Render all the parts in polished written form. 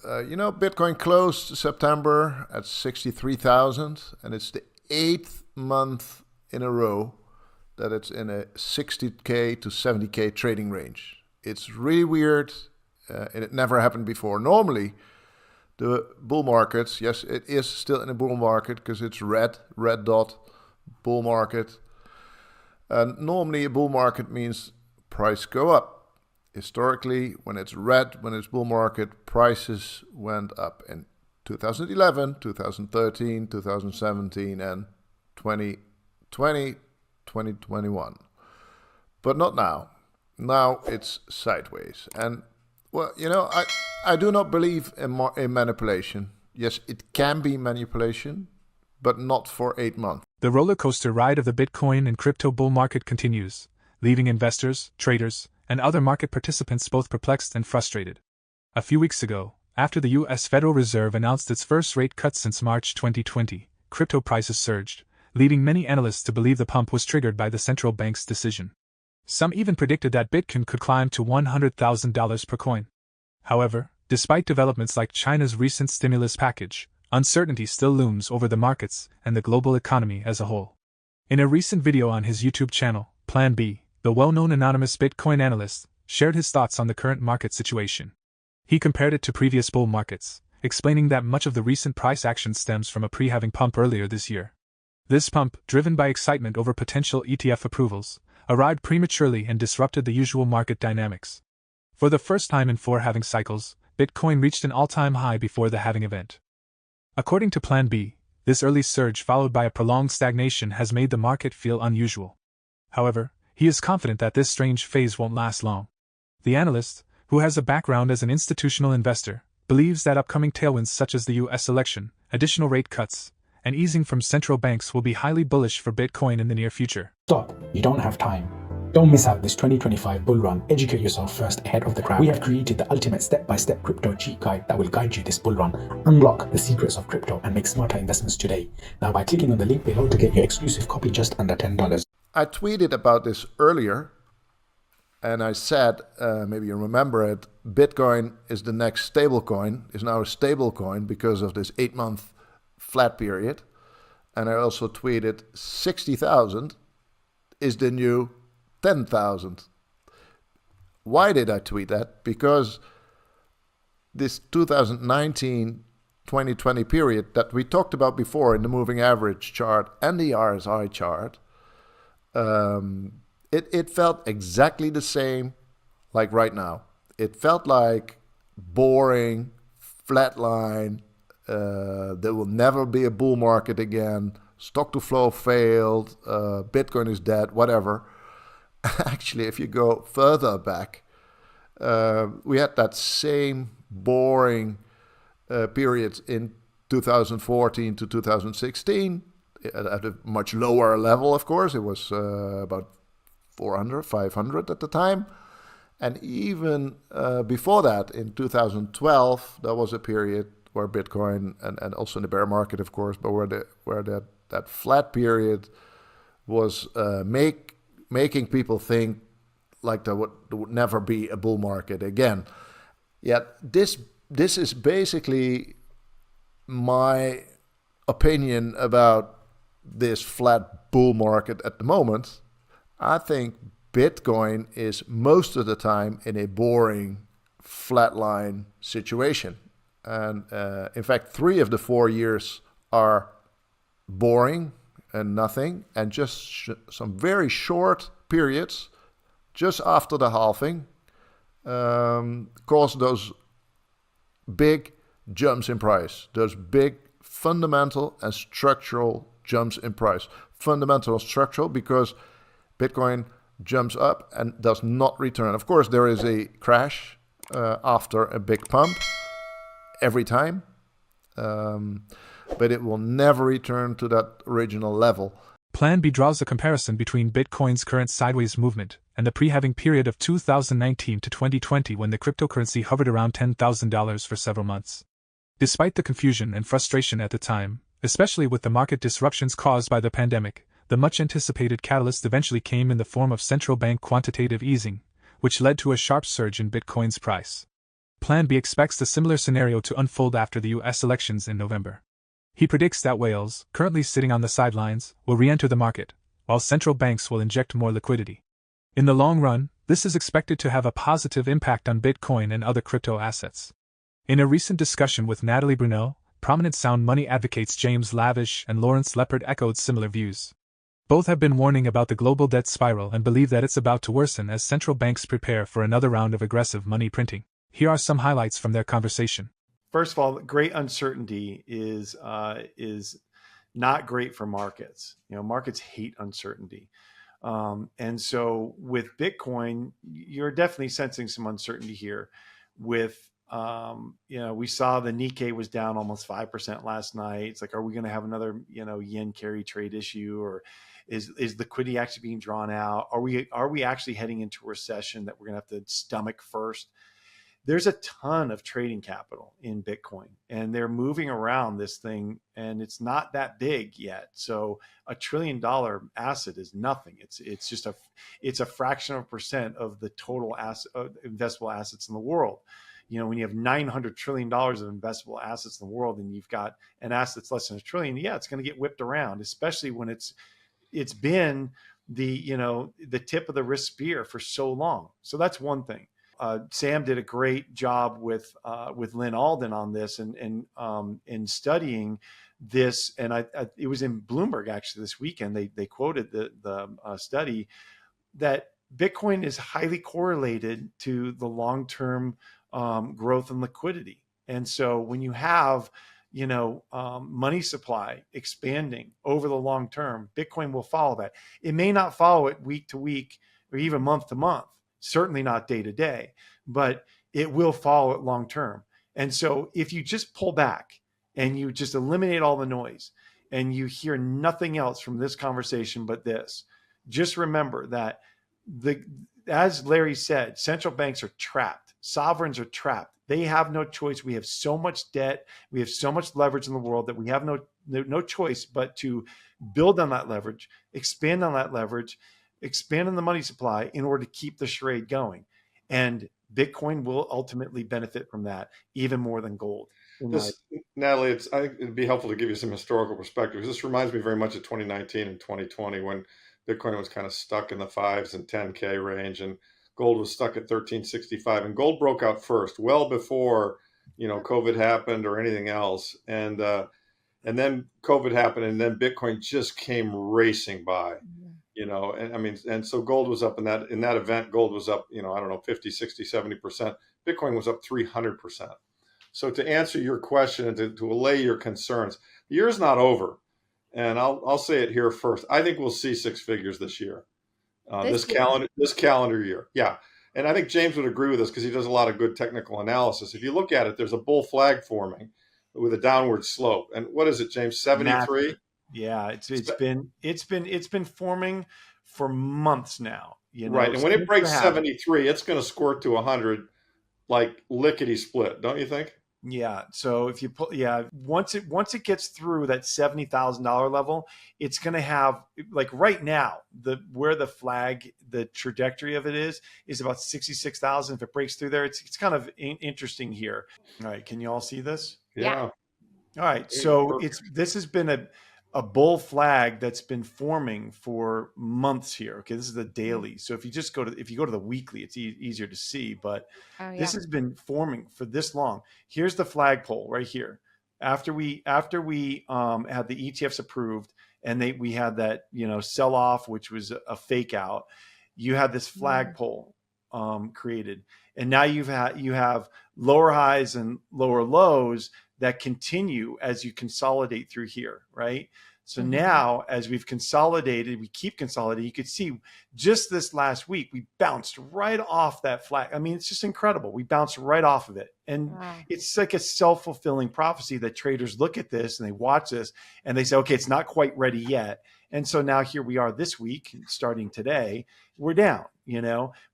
Bitcoin closed September at 63,000, and it's the 8th month in a row that it's in a 60K to 70K trading range. It's really weird, and it never happened before. Normally, the bull markets, yes, it is still in a bull market because it's red dot, bull market. And normally a bull market means price go up. Historically, when it's red, when it's bull market, prices went up in 2011, 2013, 2017, and 2020, 2021. But not now. Now it's sideways. And, well, I do not believe in manipulation. Yes, it can be manipulation, but not for 8 months. The roller coaster ride of the Bitcoin and crypto bull market continues, leaving investors, traders, and other market participants both perplexed and frustrated. A few weeks ago, after the U.S. Federal Reserve announced its first rate cut since March 2020, crypto prices surged, leading many analysts to believe the pump was triggered by the central bank's decision. Some even predicted that Bitcoin could climb to $100,000 per coin. However, despite developments like China's recent stimulus package, uncertainty still looms over the markets and the global economy as a whole. In a recent video on his YouTube channel, PlanB, the well-known anonymous Bitcoin analyst shared his thoughts on the current market situation. He compared it to previous bull markets, explaining that much of the recent price action stems from a pre-halving pump earlier this year. This pump, driven by excitement over potential ETF approvals, arrived prematurely and disrupted the usual market dynamics. For the first time in 4 halving cycles, Bitcoin reached an all-time high before the halving event. According to PlanB, this early surge followed by a prolonged stagnation has made the market feel unusual. However, he is confident that this strange phase won't last long. The analyst, who has a background as an institutional investor, believes that upcoming tailwinds such as the U.S. election, additional rate cuts, and easing from central banks will be highly bullish for Bitcoin in the near future. Stop. You don't have time. Don't miss out this 2025 bull run. Educate yourself first ahead of the crowd. We have created the ultimate step-by-step crypto cheat guide that will guide you this bull run. Unlock the secrets of crypto and make smarter investments today. Now by clicking on the link below to get your exclusive copy just under $10. I tweeted about this earlier, and I said, maybe you remember it, Bitcoin is the next stable coin, is now a stable coin because of this 8-month flat period. And I also tweeted 60,000 is the new 10,000. Why did I tweet that? Because this 2019-2020 period that we talked about before in the moving average chart and the RSI chart, it felt exactly the same like right now. It felt like boring, flat line, there will never be a bull market again, stock to flow failed, Bitcoin is dead, whatever. Actually, if you go further back, we had that same boring periods in 2014 to 2016 at a much lower level, of course. It was about 400, 500 at the time. And even before that, in 2012, there was a period where Bitcoin, and also in the bear market, of course, but where that flat period was making people think like there would never be a bull market again. Yet this is basically my opinion about this flat bull market at the moment. I think Bitcoin is most of the time in a boring flatline situation. And in fact, 3 of the 4 years are boring and nothing, and just some very short periods just after the halving caused those big jumps in price, those big fundamental and structural jumps in price. Fundamental and structural because Bitcoin jumps up and does not return. Of course, there is a crash after a big pump every time, but it will never return to that original level. PlanB draws a comparison between Bitcoin's current sideways movement and the pre-halving period of 2019 to 2020 when the cryptocurrency hovered around $10,000 for several months. Despite the confusion and frustration at the time, especially with the market disruptions caused by the pandemic, the much-anticipated catalyst eventually came in the form of central bank quantitative easing, which led to a sharp surge in Bitcoin's price. PlanB expects a similar scenario to unfold after the US elections in November. He predicts that whales, currently sitting on the sidelines, will re-enter the market, while central banks will inject more liquidity. In the long run, this is expected to have a positive impact on Bitcoin and other crypto assets. In a recent discussion with Natalie Brunell, prominent sound money advocates James Lavish and Lepard echoed similar views. Both have been warning about the global debt spiral and believe that it's about to worsen as central banks prepare for another round of aggressive money printing. Here are some highlights from their conversation. First of all, great uncertainty is not great for markets. Markets hate uncertainty. And so with Bitcoin, you're definitely sensing some uncertainty here. We saw the Nikkei was down almost 5% last night. It's like, are we going to have another, yen carry trade issue, or is liquidity actually being drawn out? Are we actually heading into a recession that we're going to have to stomach first? There's a ton of trading capital in Bitcoin, and they're moving around this thing, and it's not that big yet. So $1 trillion asset is nothing. It's just a fraction of a percent of the total investable assets in the world. When you have $900 trillion of investable assets in the world, and you've got an asset that's less than $1 trillion, yeah, it's going to get whipped around, especially when it's been the tip of the risk spear for so long. So that's one thing. Sam did a great job with Lynn Alden on this and in studying this. And it was in Bloomberg actually this weekend. They quoted the study that Bitcoin is highly correlated to the long-term growth and liquidity. And so when you have money supply expanding over the long term, Bitcoin will follow that. It may not follow it week to week or even month to month. Certainly not day to day, but it will follow it long term. And so if you just pull back and you just eliminate all the noise and you hear nothing else from this conversation but this, just remember that as Larry said, central banks are trapped. Sovereigns are trapped. They have no choice. We have so much debt. We have so much leverage in the world that we have no choice but to build on that leverage, expand on that leverage, expand on the money supply in order to keep the charade going. And Bitcoin will ultimately benefit from that even more than gold. Natalie, I think it'd be helpful to give you some historical perspective. This reminds me very much of 2019 and 2020 when Bitcoin was kind of stuck in the 5s and 10K range, and gold was stuck at 1365. And gold broke out first, well before COVID happened or anything else. And then COVID happened, and then Bitcoin just came racing by. And so gold was up in that event. Gold was up, 50, 60, 70%. Bitcoin was up 300%. So to answer your question and to allay your concerns, the year is not over. And I'll say it here first. I think we'll see six figures this year, this calendar year. Yeah. And I think James would agree with us because he does a lot of good technical analysis. If you look at it, there's a bull flag forming with a downward slope. And what is it, James? 73? Yeah, it's been forming for months now. Right, and when it breaks 73, it's going to squirt to 100 like lickety split, don't you think? Yeah. So if you once it gets through that $70,000 level, it's going to have, like right now, where the flag, the trajectory of it is about 66,000. If it breaks through there, it's kind of interesting here. All right, can you all see this? Yeah. All right. So this has been a bull flag that's been forming for months here. Okay, this is the daily. So if you go to the weekly, it's easier to see. But this has been forming for this long. Here's the flagpole right here. After we had the ETFs approved and we had that sell off, which was a fake out. You had this flagpole created, and now you have lower highs and lower lows that continue as you consolidate through here, right? So now, as we've consolidated, we keep consolidating. You could see just this last week, we bounced right off that flag. I mean, it's just incredible. We bounced right off of it. And it's like a self-fulfilling prophecy that traders look at this and they watch this and they say, okay, it's not quite ready yet. And so now here we are this week, starting today, we're down,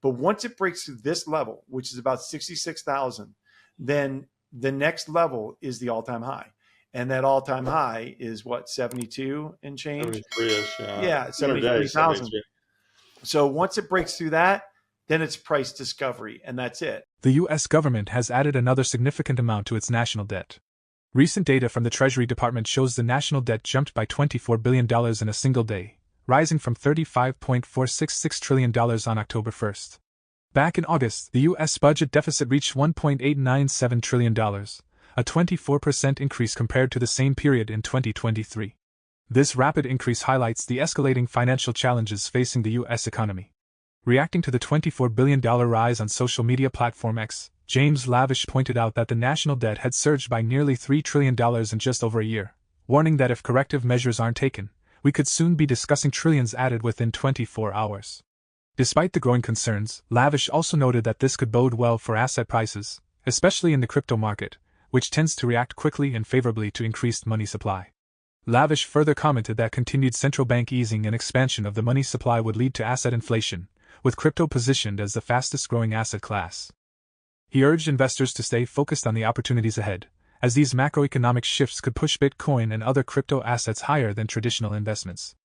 But once it breaks through this level, which is about 66,000, then the next level is the all-time high. And that all-time high is what, 72 and change? 73-ish, yeah 73,000. So once it breaks through that, then it's price discovery, and that's it. The U.S. government has added another significant amount to its national debt. Recent data from the Treasury Department shows the national debt jumped by $24 billion in a single day, rising from $35.466 trillion on October 1st. Back in August, the U.S. budget deficit reached $1.897 trillion, a 24% increase compared to the same period in 2023. This rapid increase highlights the escalating financial challenges facing the U.S. economy. Reacting to the $24 billion rise on social media platform X, James Lavish pointed out that the national debt had surged by nearly $3 trillion in just over a year, warning that if corrective measures aren't taken, we could soon be discussing trillions added within 24 hours. Despite the growing concerns, Lavish also noted that this could bode well for asset prices, especially in the crypto market, which tends to react quickly and favorably to increased money supply. Lavish further commented that continued central bank easing and expansion of the money supply would lead to asset inflation, with crypto positioned as the fastest-growing asset class. He urged investors to stay focused on the opportunities ahead, as these macroeconomic shifts could push Bitcoin and other crypto assets higher than traditional investments.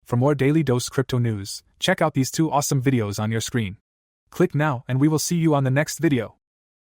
For more Daily Dose Crypto news, check out these two awesome videos on your screen. Click now and we will see you on the next video.